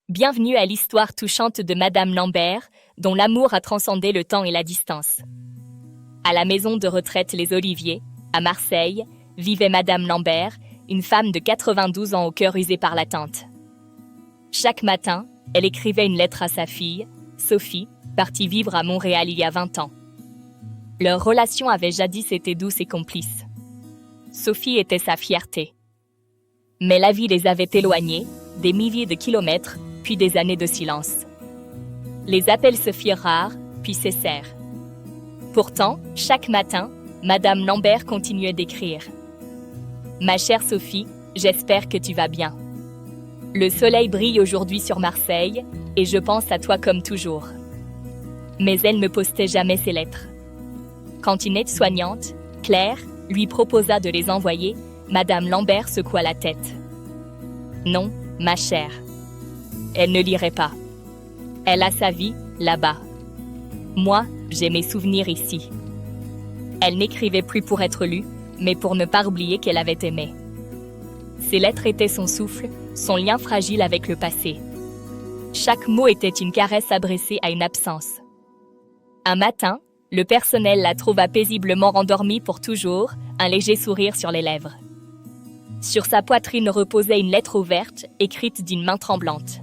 Bienvenue à l'histoire touchante de Madame Lambert, dont l'amour a transcendé le temps et la distance. À la maison de retraite Les Oliviers, à Marseille, vivait Madame Lambert, une femme de 92 ans au cœur usé par l'attente. Chaque matin, elle écrivait une lettre à sa fille, Sophie, partie vivre à Montréal il y a 20 ans. Leur relation avait jadis été douce et complice. Sophie était sa fierté. Mais la vie les avait éloignés, des milliers de kilomètres, puis des années de silence. Les appels se firent rares, puis cessèrent. Pourtant, chaque matin, Madame Lambert continuait d'écrire. « Ma chère Sophie, j'espère que tu vas bien. Le soleil brille aujourd'hui sur Marseille, et je pense à toi comme toujours. » Mais elle ne postait jamais ses lettres. Quand une aide-soignante, Claire, lui proposa de les envoyer, Madame Lambert secoua la tête. « Non, ma chère. Elle ne lirait pas. Elle a sa vie, là-bas. Moi, j'ai mes souvenirs ici. » Elle n'écrivait plus pour être lue, mais pour ne pas oublier qu'elle avait aimé. Ses lettres étaient son souffle, son lien fragile avec le passé. Chaque mot était une caresse adressée à une absence. Un matin, le personnel la trouva paisiblement endormie pour toujours, un léger sourire sur les lèvres. Sur sa poitrine reposait une lettre ouverte, écrite d'une main tremblante.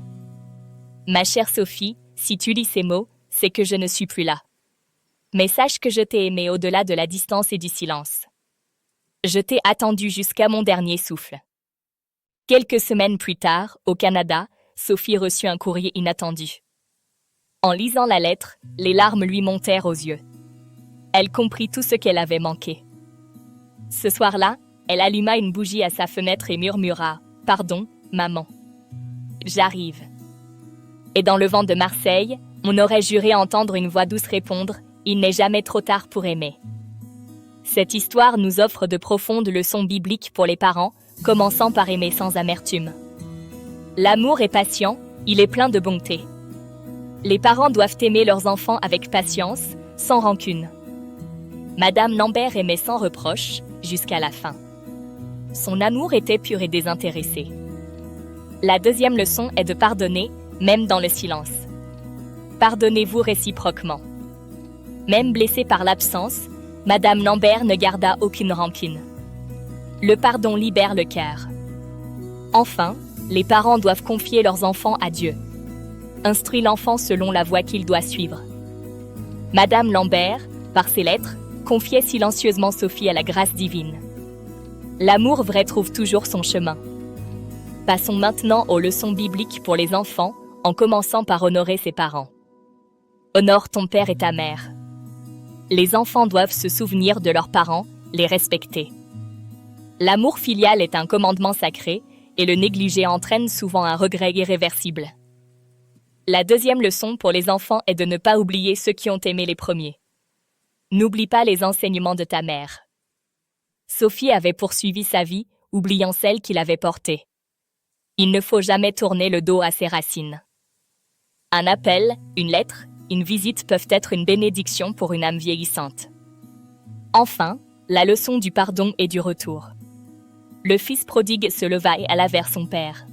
« Ma chère Sophie, si tu lis ces mots, c'est que je ne suis plus là. Mais sache que je t'ai aimée au-delà de la distance et du silence. Je t'ai attendue jusqu'à mon dernier souffle. » Quelques semaines plus tard, au Canada, Sophie reçut un courrier inattendu. En lisant la lettre, les larmes lui montèrent aux yeux. Elle comprit tout ce qu'elle avait manqué. Ce soir-là, elle alluma une bougie à sa fenêtre et murmura « Pardon, maman. J'arrive. » Et dans le vent de Marseille, on aurait juré entendre une voix douce répondre « Il n'est jamais trop tard pour aimer. » Cette histoire nous offre de profondes leçons bibliques pour les parents, commençant par aimer sans amertume. L'amour est patient, il est plein de bonté. Les parents doivent aimer leurs enfants avec patience, sans rancune. Madame Lambert aimait sans reproche, jusqu'à la fin. Son amour était pur et désintéressé. La deuxième leçon est de pardonner, même dans le silence. Pardonnez-vous réciproquement. Même blessée par l'absence, Madame Lambert ne garda aucune rancune. Le pardon libère le cœur. Enfin, les parents doivent confier leurs enfants à Dieu. Instruit l'enfant selon la voie qu'il doit suivre. Madame Lambert, par ses lettres, confiait silencieusement Sophie à la grâce divine. L'amour vrai trouve toujours son chemin. Passons maintenant aux leçons bibliques pour les enfants, en commençant par honorer ses parents. Honore ton père et ta mère. Les enfants doivent se souvenir de leurs parents, les respecter. L'amour filial est un commandement sacré, et le négliger entraîne souvent un regret irréversible. La deuxième leçon pour les enfants est de ne pas oublier ceux qui ont aimé les premiers. N'oublie pas les enseignements de ta mère. Sophie avait poursuivi sa vie, oubliant celle qui l'avait portée. Il ne faut jamais tourner le dos à ses racines. Un appel, une lettre, une visite peuvent être une bénédiction pour une âme vieillissante. Enfin, la leçon du pardon et du retour. Le fils prodigue se leva et alla vers son père.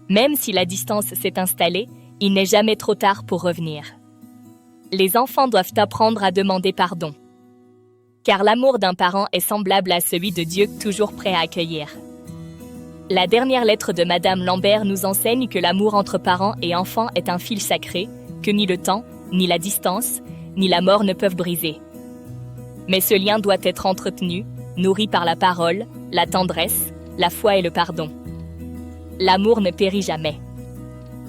Même si la distance s'est installée, il n'est jamais trop tard pour revenir. Les enfants doivent apprendre à demander pardon. Car l'amour d'un parent est semblable à celui de Dieu, toujours prêt à accueillir. La dernière lettre de Madame Lambert nous enseigne que l'amour entre parents et enfants est un fil sacré, que ni le temps, ni la distance, ni la mort ne peuvent briser. Mais ce lien doit être entretenu, nourri par la parole, la tendresse, la foi et le pardon. L'amour ne périt jamais.